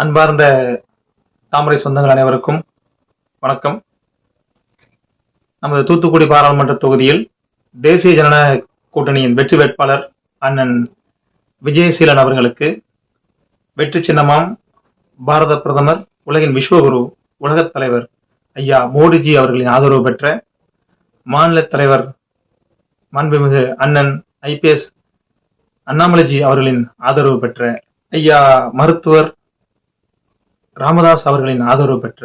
அன்பார்ந்த தாமரை சொந்தங்கள் அனைவருக்கும் வணக்கம். நமது தூத்துக்குடி பாராளுமன்ற தொகுதியில் தேசிய ஜனநாயக கூட்டணியின் வெற்றி வேட்பாளர் அண்ணன் விஜயசீலன் அவர்களுக்கு வெற்றி சின்னமாம் பாரத பிரதமர், உலகின் விஸ்வகுரு, உலகத் தலைவர் ஐயா மோடிஜி அவர்களின் ஆதரவு பெற்ற மாநில தலைவர் மாண்புமிகு அண்ணன் IPS அண்ணாமலைஜி அவர்களின் ஆதரவு பெற்ற ஐயா மருத்துவர் ராமதாஸ் அவர்களின் ஆதரவு பெற்ற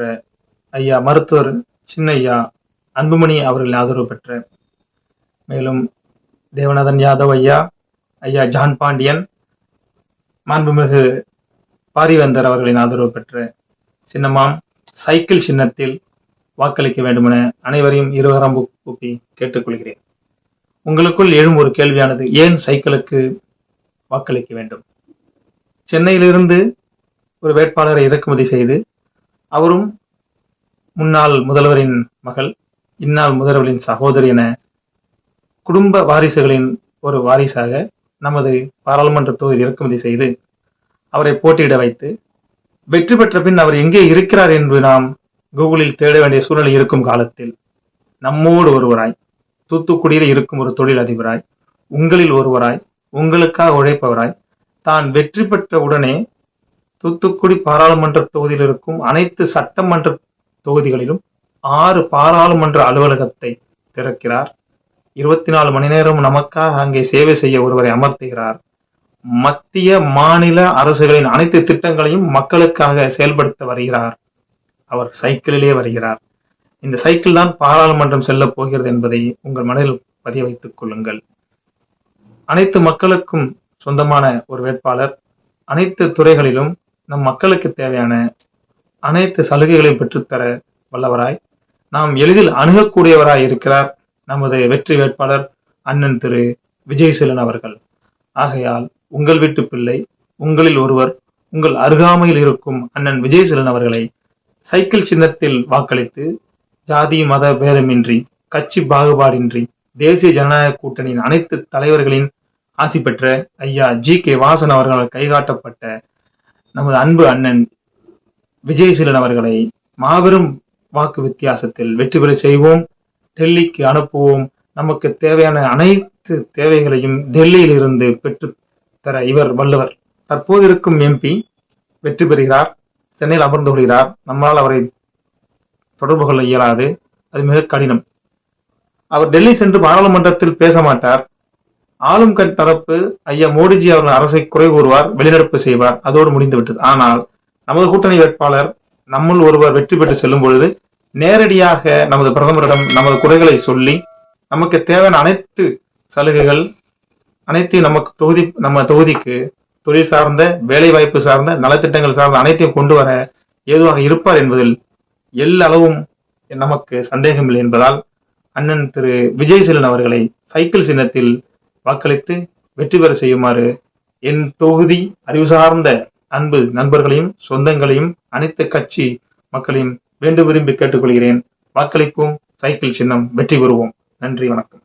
ஐயா மருத்துவர் சின்னையா அன்புமணி அவர்களின் ஆதரவு பெற்ற, மேலும் தேவநாதன் யாதவ் ஐயா, ஐயா ஜான் பாண்டியன், மாண்புமிகு பாரிவேந்தர் அவர்களின் ஆதரவு பெற்ற சின்னமாம் சைக்கிள் சின்னத்தில் வாக்களிக்க வேண்டுமென அனைவரையும் இருவரம் கூப்பி கேட்டுக்கொள்கிறேன். உங்களுக்குள் எழும் ஒரு கேள்வியானது, ஏன் சைக்கிளுக்கு வாக்களிக்க வேண்டும்? சென்னையிலிருந்து ஒரு வேட்பாளரை இறக்குமதி செய்து, அவரும் முன்னாள் முதல்வரின் மகள், இந்நாள் முதல்வரின் சகோதரி என குடும்ப வாரிசுகளின் ஒரு வாரிசாக நமது பாராளுமன்ற தொகுதியில் இறக்குமதி செய்து அவரை போட்டியிட வைத்து வெற்றி பெற்ற பின் அவர் எங்கே இருக்கிறார் என்று நாம் கூகுளில் தேட வேண்டிய சூழ்நிலை இருக்கும் காலத்தில் நம்மோடு ஒருவராய், தூத்துக்குடியில் இருக்கும் ஒரு தொழில் அதிபராய், உங்களில் ஒருவராய், உங்களுக்காக உழைப்பவராய், தான் வெற்றி பெற்ற உடனே தூத்துக்குடி பாராளுமன்ற தொகுதியில் இருக்கும் அனைத்து சட்டமன்ற தொகுதிகளிலும் 6 பாராளுமன்ற அலுவலகத்தை திறக்கிறார். 24 மணி நேரம் நமக்காக அங்கே சேவை செய்ய ஒருவரை அமர்த்துகிறார். மத்திய மாநில அரசுகளின் அனைத்து திட்டங்களையும் மக்களுக்காக செயல்படுத்த வருகிறார். அவர் சைக்கிளிலே வருகிறார். இந்த சைக்கிள் தான் பாராளுமன்றம் செல்ல போகிறது என்பதை உங்கள் மனதில் பதிய வைத்துக் கொள்ளுங்கள். அனைத்து மக்களுக்கும் சொந்தமான ஒரு வேட்பாளர், அனைத்து துறைகளிலும் நம் மக்களுக்கு தேவையான அனைத்து சலுகைகளையும் பெற்றுத்தர வல்லவராய், நாம் எளிதில் அணுகக்கூடியவராய் இருக்கிறார் நமது வெற்றி வேட்பாளர் அண்ணன் திரு விஜயசீலன் அவர்கள். ஆகையால் உங்கள் வீட்டு பிள்ளை, உங்களில் ஒருவர், உங்கள் அருகாமையில் இருக்கும் அண்ணன் விஜயசீலன் அவர்களை சைக்கிள் சின்னத்தில் வாக்களித்து, ஜாதி மத பேதமின்றி, கட்சி பாகுபாடின்றி, தேசிய ஜனநாயக கூட்டணியின் அனைத்து தலைவர்களின் ஆசி பெற்ற ஐயா GK வாசன் அவர்களால் கைகாட்டப்பட்ட நமது அன்பு அண்ணன் விஜயசீலன் அவர்களை மாபெரும் வாக்கு வித்தியாசத்தில் வெற்றி பெற செய்வோம். டெல்லிக்கு அனுப்புவோம். நமக்கு தேவையான அனைத்து தேவைகளையும் டெல்லியில் இருந்து பெற்று தர இவர் வல்லவர். தற்போது இருக்கும் MP வெற்றி பெறுகிறார், சென்னையில் அமர்ந்து கொள்கிறார். நம்மால் அவரை தொடர்பு கொள்ள இயலாது, அது மிக கடினம். அவர் டெல்லி சென்று பாராளுமன்றத்தில் பேச மாட்டார். ஆளும் கட்சி தரப்பு ஐயா மோடிஜி அவர்கள் அரசை குறை கூறுவார், வெளிநடப்பு செய்வார், அதோடு முடிந்து விட்டது. ஆனால் நமது கூட்டணி வேட்பாளர் நம்முள் ஒருவர் வெற்றி பெற்று செல்லும் பொழுது நேரடியாக நமது பிரதமரிடம் நமது குறைகளை சொல்லி, நமக்கு தேவையான அனைத்து சலுகைகள் அனைத்தையும் நம்ம தொகுதிக்கு தொழில் சார்ந்த, வேலை வாய்ப்பு சார்ந்த, நலத்திட்டங்கள் சார்ந்த அனைத்தையும் கொண்டு வர ஏதுவாக இருப்பார் என்பதில் எல்லளவும் நமக்கு சந்தேகமில்லை என்பதால் அண்ணன் திரு விஜயசீலன் அவர்களை சைக்கிள் சின்னத்தில் வாக்களித்து வெற்றி பெற செய்யுமாறு என் தொகுதி அறிவு சார்ந்த அன்பு நண்பர்களையும் சொந்தங்களையும் அனைத்து கட்சி மக்களையும் வேண்டு விரும்பி கேட்டுக்கொள்கிறேன். வாக்களிப்போம், சைக்கிள் சின்னம், வெற்றி பெறுவோம். நன்றி, வணக்கம்.